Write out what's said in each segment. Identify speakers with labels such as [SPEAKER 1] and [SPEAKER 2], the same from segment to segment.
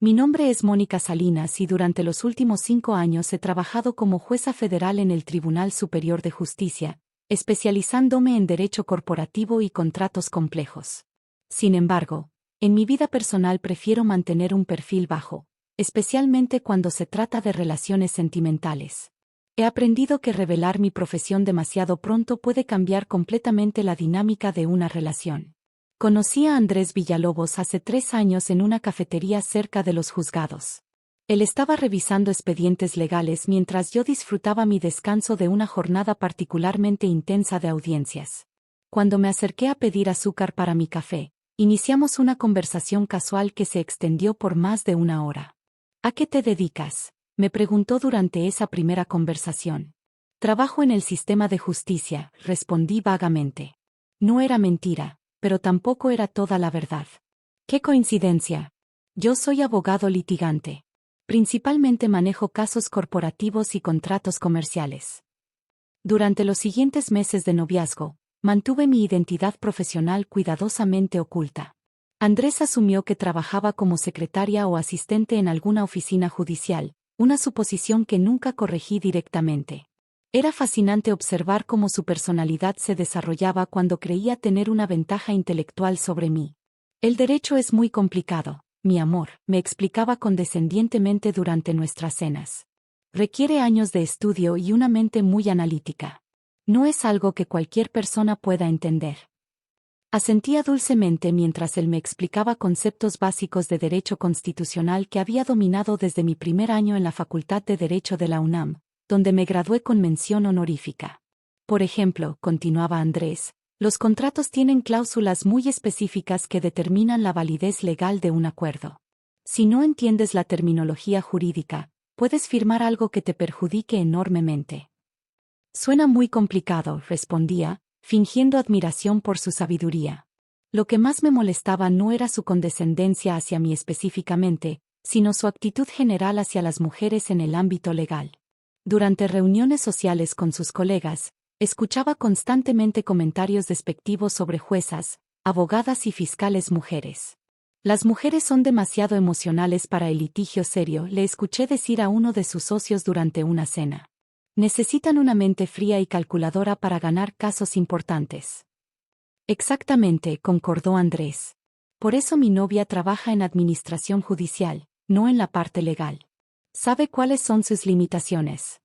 [SPEAKER 1] Mi nombre es Mónica Salinas y durante los últimos 5 años he trabajado como jueza federal en el Tribunal Superior de Justicia, especializándome en derecho corporativo y contratos complejos. Sin embargo, en mi vida personal prefiero mantener un perfil bajo, especialmente cuando se trata de relaciones sentimentales. He aprendido que revelar mi profesión demasiado pronto puede cambiar completamente la dinámica de una relación. Conocí a Andrés Villalobos hace 3 años en una cafetería cerca de los juzgados. Él estaba revisando expedientes legales mientras yo disfrutaba mi descanso de una jornada particularmente intensa de audiencias. Cuando me acerqué a pedir azúcar para mi café, iniciamos una conversación casual que se extendió por más de 1 hora. ¿A qué te dedicas?, me preguntó durante esa primera conversación. Trabajo en el sistema de justicia, respondí vagamente. No era mentira, pero tampoco era toda la verdad. ¡Qué coincidencia! Yo soy abogado litigante. Principalmente manejo casos corporativos y contratos comerciales. Durante los siguientes meses de noviazgo, mantuve mi identidad profesional cuidadosamente oculta. Andrés asumió que trabajaba como secretaria o asistente en alguna oficina judicial, una suposición que nunca corregí directamente. Era fascinante observar cómo su personalidad se desarrollaba cuando creía tener una ventaja intelectual sobre mí. El derecho es muy complicado, mi amor, me explicaba condescendientemente durante nuestras cenas. Requiere años de estudio y una mente muy analítica. No es algo que cualquier persona pueda entender. Asentía dulcemente mientras él me explicaba conceptos básicos de derecho constitucional que había dominado desde mi primer año en la Facultad de Derecho de la UNAM, donde me gradué con mención honorífica. Por ejemplo, continuaba Andrés, los contratos tienen cláusulas muy específicas que determinan la validez legal de un acuerdo. Si no entiendes la terminología jurídica, puedes firmar algo que te perjudique enormemente. Suena muy complicado, respondía, fingiendo admiración por su sabiduría. Lo que más me molestaba no era su condescendencia hacia mí específicamente, sino su actitud general hacia las mujeres en el ámbito legal. Durante reuniones sociales con sus colegas, escuchaba constantemente comentarios despectivos sobre juezas, abogadas y fiscales mujeres. Las mujeres son demasiado emocionales para el litigio serio, le escuché decir a uno de sus socios durante una cena. Necesitan una mente fría y calculadora para ganar casos importantes. Exactamente, concordó Andrés. Por eso mi novia trabaja en administración judicial, no en la parte legal. ¿Sabe cuáles son sus limitaciones?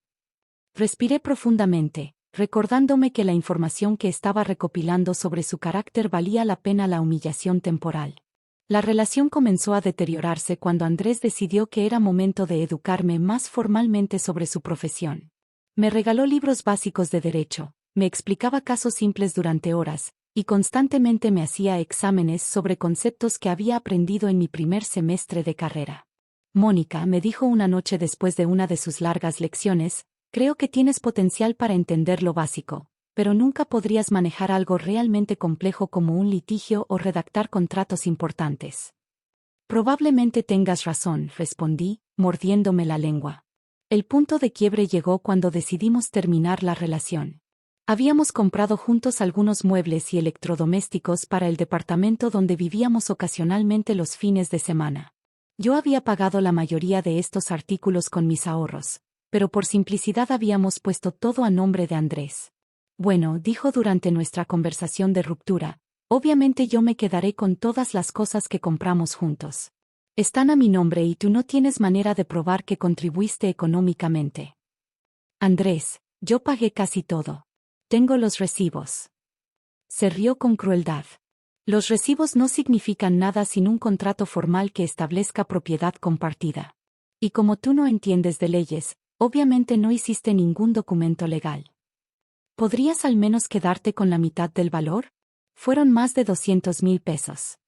[SPEAKER 1] Respiré profundamente, recordándome que la información que estaba recopilando sobre su carácter valía la pena la humillación temporal. La relación comenzó a deteriorarse cuando Andrés decidió que era momento de educarme más formalmente sobre su profesión. Me regaló libros básicos de derecho, me explicaba casos simples durante horas, y constantemente me hacía exámenes sobre conceptos que había aprendido en mi primer semestre de carrera. Mónica, me dijo una noche después de una de sus largas lecciones, creo que tienes potencial para entender lo básico, pero nunca podrías manejar algo realmente complejo como un litigio o redactar contratos importantes. Probablemente tengas razón, respondí, mordiéndome la lengua. El punto de quiebre llegó cuando decidimos terminar la relación. Habíamos comprado juntos algunos muebles y electrodomésticos para el departamento donde vivíamos ocasionalmente los fines de semana. Yo había pagado la mayoría de estos artículos con mis ahorros, pero por simplicidad habíamos puesto todo a nombre de Andrés. Bueno, dijo durante nuestra conversación de ruptura, obviamente yo me quedaré con todas las cosas que compramos juntos. Están a mi nombre y tú no tienes manera de probar que contribuiste económicamente. Andrés, yo pagué casi todo. Tengo los recibos. Se rió con crueldad. Los recibos no significan nada sin un contrato formal que establezca propiedad compartida. Y como tú no entiendes de leyes, obviamente no hiciste ningún documento legal. ¿Podrías al menos quedarte con la mitad del valor? Fueron más de 200,000 pesos.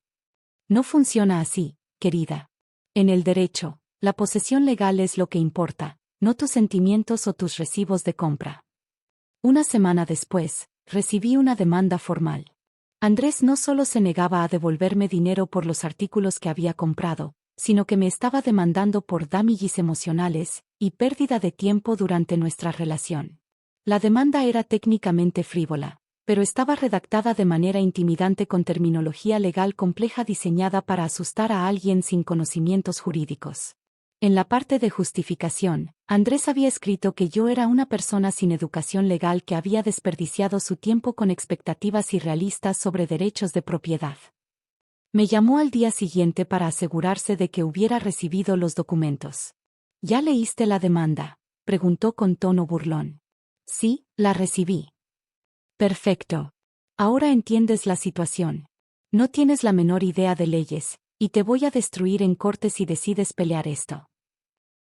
[SPEAKER 1] No funciona así, querida. En el derecho, la posesión legal es lo que importa, no tus sentimientos o tus recibos de compra. Una semana después, recibí una demanda formal. Andrés no solo se negaba a devolverme dinero por los artículos que había comprado, sino que me estaba demandando por damages emocionales y pérdida de tiempo durante nuestra relación. La demanda era técnicamente frívola, pero estaba redactada de manera intimidante con terminología legal compleja diseñada para asustar a alguien sin conocimientos jurídicos. En la parte de justificación, Andrés había escrito que yo era una persona sin educación legal que había desperdiciado su tiempo con expectativas irrealistas sobre derechos de propiedad. Me llamó al día siguiente para asegurarse de que hubiera recibido los documentos. ¿Ya leíste la demanda?, preguntó con tono burlón. Sí, la recibí. Perfecto. Ahora entiendes la situación. No tienes la menor idea de leyes, y te voy a destruir en corte si decides pelear esto.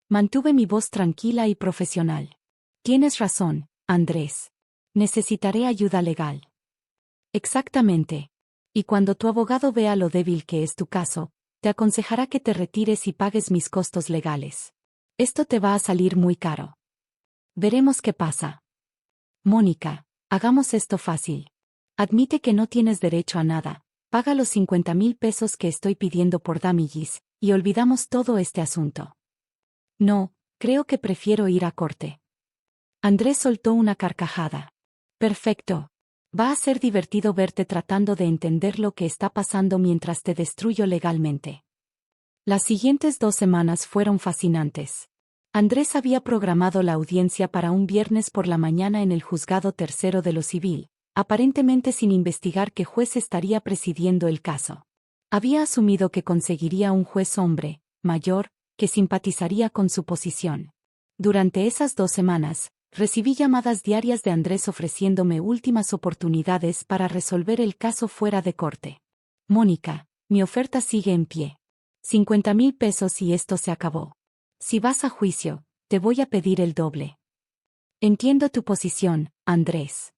[SPEAKER 1] Mantuve mi voz tranquila y profesional. Tienes razón, Andrés. Necesitaré ayuda legal. Exactamente. Y cuando tu abogado vea lo débil que es tu caso, te aconsejará que te retires y pagues mis costos legales. Esto te va a salir muy caro. Veremos qué pasa. Mónica, hagamos esto fácil. Admite que no tienes derecho a nada, paga los 50,000 pesos que estoy pidiendo por damages, y olvidamos todo este asunto. No, creo que prefiero ir a corte. Andrés soltó una carcajada. Perfecto. Va a ser divertido verte tratando de entender lo que está pasando mientras te destruyo legalmente. Las siguientes 2 semanas fueron fascinantes. Andrés había programado la audiencia para un viernes por la mañana en el Juzgado Tercero de lo Civil, aparentemente sin investigar qué juez estaría presidiendo el caso. Había asumido que conseguiría un juez hombre, mayor, que simpatizaría con su posición. Durante esas 2 semanas, recibí llamadas diarias de Andrés ofreciéndome últimas oportunidades para resolver el caso fuera de corte. Mónica, mi oferta sigue en pie. 50,000 pesos y esto se acabó. Si vas a juicio, te voy a pedir el doble. Entiendo tu posición, Andrés.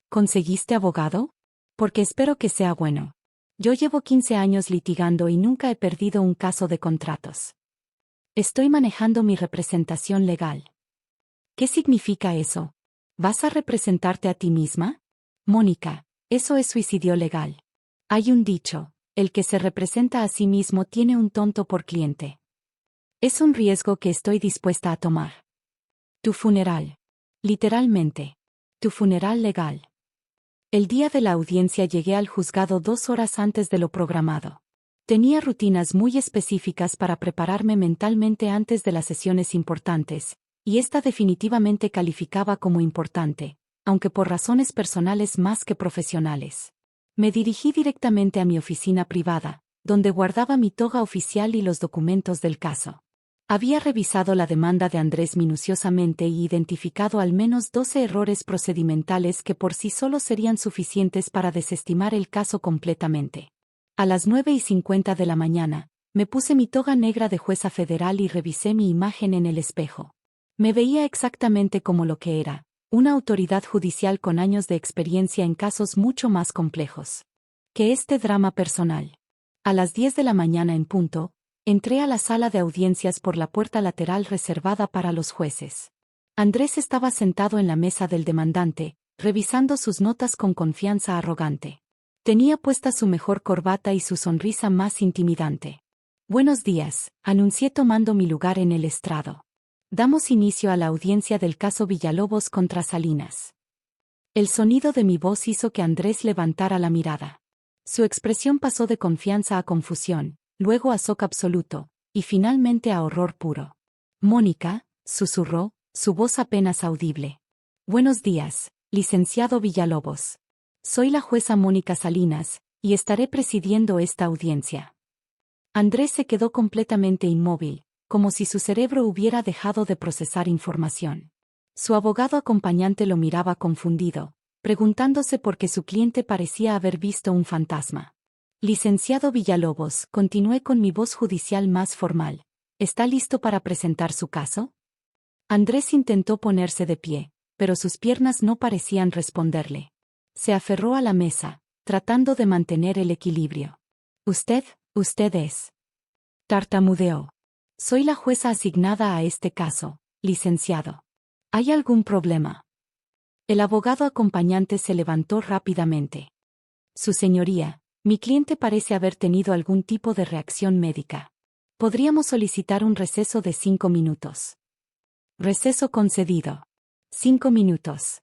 [SPEAKER 1] ¿Conseguiste abogado? Porque espero que sea bueno. Yo llevo 15 años litigando y nunca he perdido un caso de contratos. Estoy manejando mi representación legal. ¿Qué significa eso? ¿Vas a representarte a ti misma? Mónica, eso es suicidio legal. Hay un dicho, el que se representa a sí mismo tiene un tonto por cliente. Es un riesgo que estoy dispuesta a tomar. Tu funeral. Literalmente. Tu funeral legal. El día de la audiencia llegué al juzgado 2 horas antes de lo programado. Tenía rutinas muy específicas para prepararme mentalmente antes de las sesiones importantes, y esta definitivamente calificaba como importante, aunque por razones personales más que profesionales. Me dirigí directamente a mi oficina privada, donde guardaba mi toga oficial y los documentos del caso. Había revisado la demanda de Andrés minuciosamente y identificado al menos 12 errores procedimentales que por sí solos serían suficientes para desestimar el caso completamente. A las 9:50 de la mañana, me puse mi toga negra de jueza federal y revisé mi imagen en el espejo. Me veía exactamente como lo que era, una autoridad judicial con años de experiencia en casos mucho más complejos que este drama personal. A las 10 de la mañana en punto, entré a la sala de audiencias por la puerta lateral reservada para los jueces. Andrés estaba sentado en la mesa del demandante, revisando sus notas con confianza arrogante. Tenía puesta su mejor corbata y su sonrisa más intimidante. Buenos días, anuncié tomando mi lugar en el estrado. Damos inicio a la audiencia del caso Villalobos contra Salinas. El sonido de mi voz hizo que Andrés levantara la mirada. Su expresión pasó de confianza a confusión, luego a shock absoluto, y finalmente a horror puro. Mónica, susurró, su voz apenas audible. Buenos días, licenciado Villalobos. Soy la jueza Mónica Salinas, y estaré presidiendo esta audiencia. Andrés se quedó completamente inmóvil, como si su cerebro hubiera dejado de procesar información. Su abogado acompañante lo miraba confundido, preguntándose por qué su cliente parecía haber visto un fantasma. Licenciado Villalobos, continué con mi voz judicial más formal. ¿Está listo para presentar su caso? Andrés intentó ponerse de pie, pero sus piernas no parecían responderle. Se aferró a la mesa, tratando de mantener el equilibrio. Usted es. Tartamudeó. Soy la jueza asignada a este caso, licenciado. ¿Hay algún problema? El abogado acompañante se levantó rápidamente. Su señoría, mi cliente parece haber tenido algún tipo de reacción médica. Podríamos solicitar un receso de 5 minutos. Receso concedido. 5 minutos.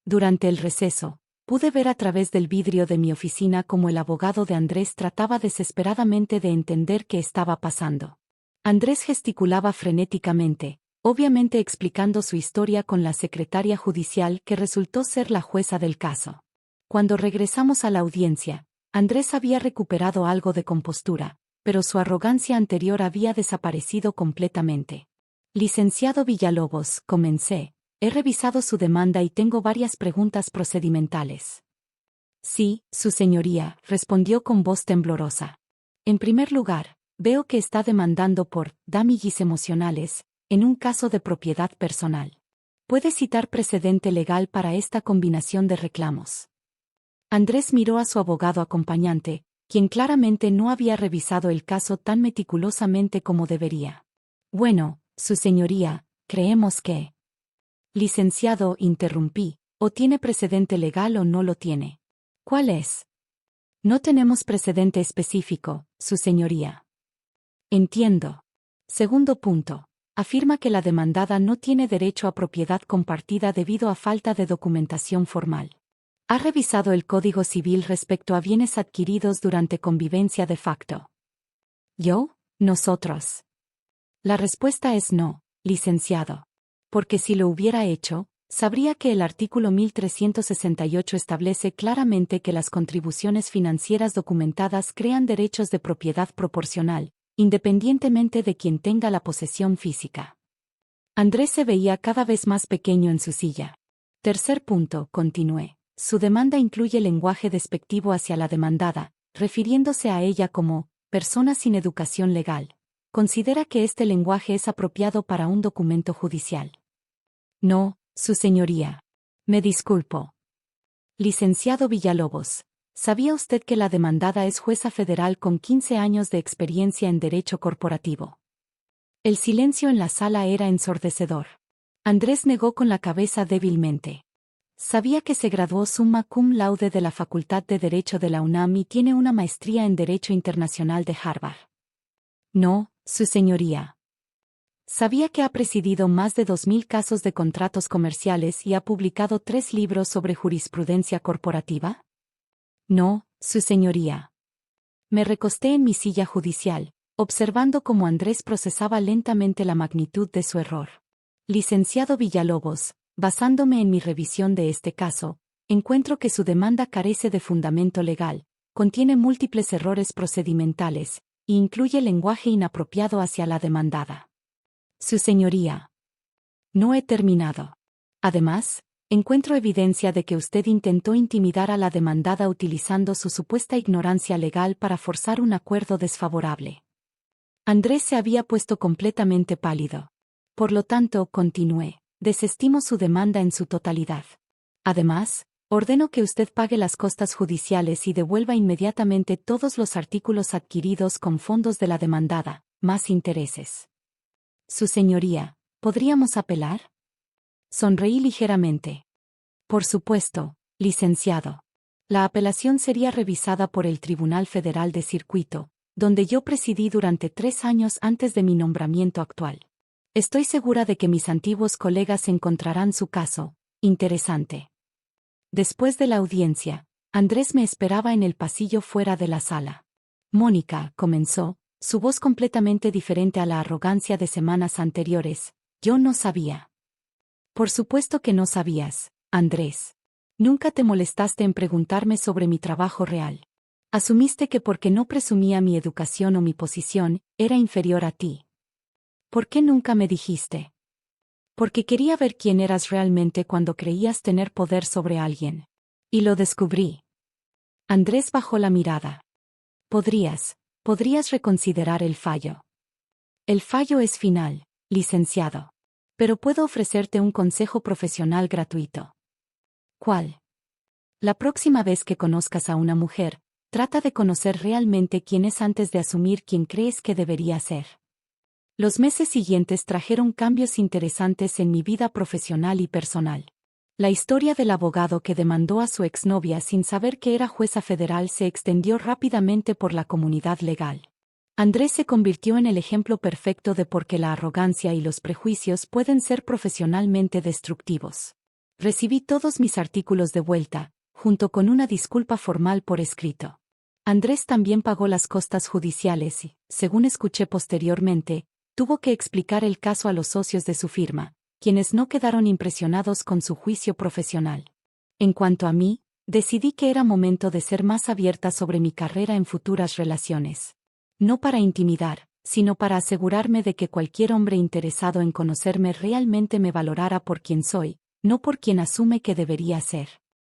[SPEAKER 1] Durante el receso, Pude ver a través del vidrio de mi oficina cómo el abogado de Andrés trataba desesperadamente de entender qué estaba pasando. Andrés gesticulaba frenéticamente, obviamente explicando su historia con la secretaria judicial que resultó ser la jueza del caso. Cuando regresamos a la audiencia, Andrés había recuperado algo de compostura, pero su arrogancia anterior había desaparecido completamente. Licenciado Villalobos, comencé, he revisado su demanda y tengo varias preguntas procedimentales. Sí, su señoría, respondió con voz temblorosa. En primer lugar, veo que está demandando por damages emocionales, en un caso de propiedad personal. ¿Puede citar precedente legal para esta combinación de reclamos? Andrés miró a su abogado acompañante, quien claramente no había revisado el caso tan meticulosamente como debería. Bueno, su señoría, creemos que... Licenciado, interrumpí, o tiene precedente legal o no lo tiene. ¿Cuál es? No tenemos precedente específico, su señoría. Entiendo. Segundo punto. Afirma que la demandada no tiene derecho a propiedad compartida debido a falta de documentación formal. ¿Ha revisado el Código Civil respecto a bienes adquiridos durante convivencia de facto? ¿Yo? Nosotros. La respuesta es no, licenciado. Porque si lo hubiera hecho, sabría que el artículo 1368 establece claramente que las contribuciones financieras documentadas crean derechos de propiedad proporcional, independientemente de quien tenga la posesión física. Andrés se veía cada vez más pequeño en su silla. Tercer punto, continué. Su demanda incluye lenguaje despectivo hacia la demandada, refiriéndose a ella como persona sin educación legal. ¿Considera que este lenguaje es apropiado para un documento judicial? No, su señoría. Me disculpo. Licenciado Villalobos, ¿sabía usted que la demandada es jueza federal con 15 años de experiencia en derecho corporativo? El silencio en la sala era ensordecedor. Andrés negó con la cabeza débilmente. Sabía que se graduó summa cum laude de la Facultad de Derecho de la UNAM y tiene una maestría en Derecho Internacional de Harvard. No, su señoría. ¿Sabía que ha presidido más de 2000 casos de contratos comerciales y ha publicado 3 libros sobre jurisprudencia corporativa? No, su señoría. Me recosté en mi silla judicial, observando cómo Andrés procesaba lentamente la magnitud de su error. Licenciado Villalobos, basándome en mi revisión de este caso, encuentro que su demanda carece de fundamento legal, contiene múltiples errores procedimentales, e incluye lenguaje inapropiado hacia la demandada. Su señoría. No he terminado. Además, encuentro evidencia de que usted intentó intimidar a la demandada utilizando su supuesta ignorancia legal para forzar un acuerdo desfavorable. Andrés se había puesto completamente pálido. Por lo tanto, continué, desestimo su demanda en su totalidad. Además, ordeno que usted pague las costas judiciales y devuelva inmediatamente todos los artículos adquiridos con fondos de la demandada, más intereses. Su señoría, ¿podríamos apelar? Sonreí ligeramente. Por supuesto, licenciado. La apelación sería revisada por el Tribunal Federal de Circuito, donde yo presidí durante 3 años antes de mi nombramiento actual. Estoy segura de que mis antiguos colegas encontrarán su caso interesante. Después de la audiencia, Andrés me esperaba en el pasillo fuera de la sala. Mónica, comenzó, su voz completamente diferente a la arrogancia de semanas anteriores, yo no sabía. Por supuesto que no sabías, Andrés. Nunca te molestaste en preguntarme sobre mi trabajo real. Asumiste que porque no presumía mi educación o mi posición, era inferior a ti. ¿Por qué nunca me dijiste? Porque quería ver quién eras realmente cuando creías tener poder sobre alguien. Y lo descubrí. Andrés bajó la mirada. Podrías reconsiderar el fallo. El fallo es final, licenciado. Pero puedo ofrecerte un consejo profesional gratuito. ¿Cuál? La próxima vez que conozcas a una mujer, trata de conocer realmente quién es antes de asumir quién crees que debería ser. Los meses siguientes trajeron cambios interesantes en mi vida profesional y personal. La historia del abogado que demandó a su exnovia sin saber que era jueza federal se extendió rápidamente por la comunidad legal. Andrés se convirtió en el ejemplo perfecto de por qué la arrogancia y los prejuicios pueden ser profesionalmente destructivos. Recibí todos mis artículos de vuelta, junto con una disculpa formal por escrito. Andrés también pagó las costas judiciales y, según escuché posteriormente, tuvo que explicar el caso a los socios de su firma, quienes no quedaron impresionados con su juicio profesional. En cuanto a mí, decidí que era momento de ser más abierta sobre mi carrera en futuras relaciones. No para intimidar, sino para asegurarme de que cualquier hombre interesado en conocerme realmente me valorara por quien soy, no por quien asume que debería ser.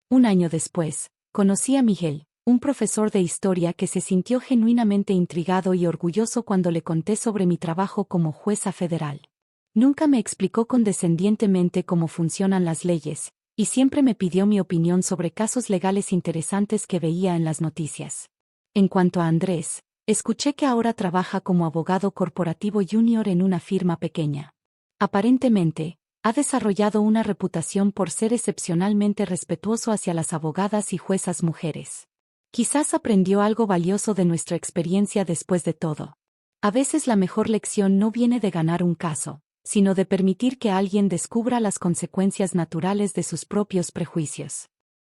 [SPEAKER 1] Un año después, conocí a Miguel, un profesor de historia que se sintió genuinamente intrigado y orgulloso cuando le conté sobre mi trabajo como jueza federal. Nunca me explicó condescendientemente cómo funcionan las leyes, y siempre me pidió mi opinión sobre casos legales interesantes que veía en las noticias. En cuanto a Andrés, escuché que ahora trabaja como abogado corporativo junior en una firma pequeña. Aparentemente, ha desarrollado una reputación por ser excepcionalmente respetuoso hacia las abogadas y juezas mujeres. Quizás aprendió algo valioso de nuestra experiencia después de todo. A veces la mejor lección no viene de ganar un caso, sino de permitir que alguien descubra las consecuencias naturales de sus propios prejuicios.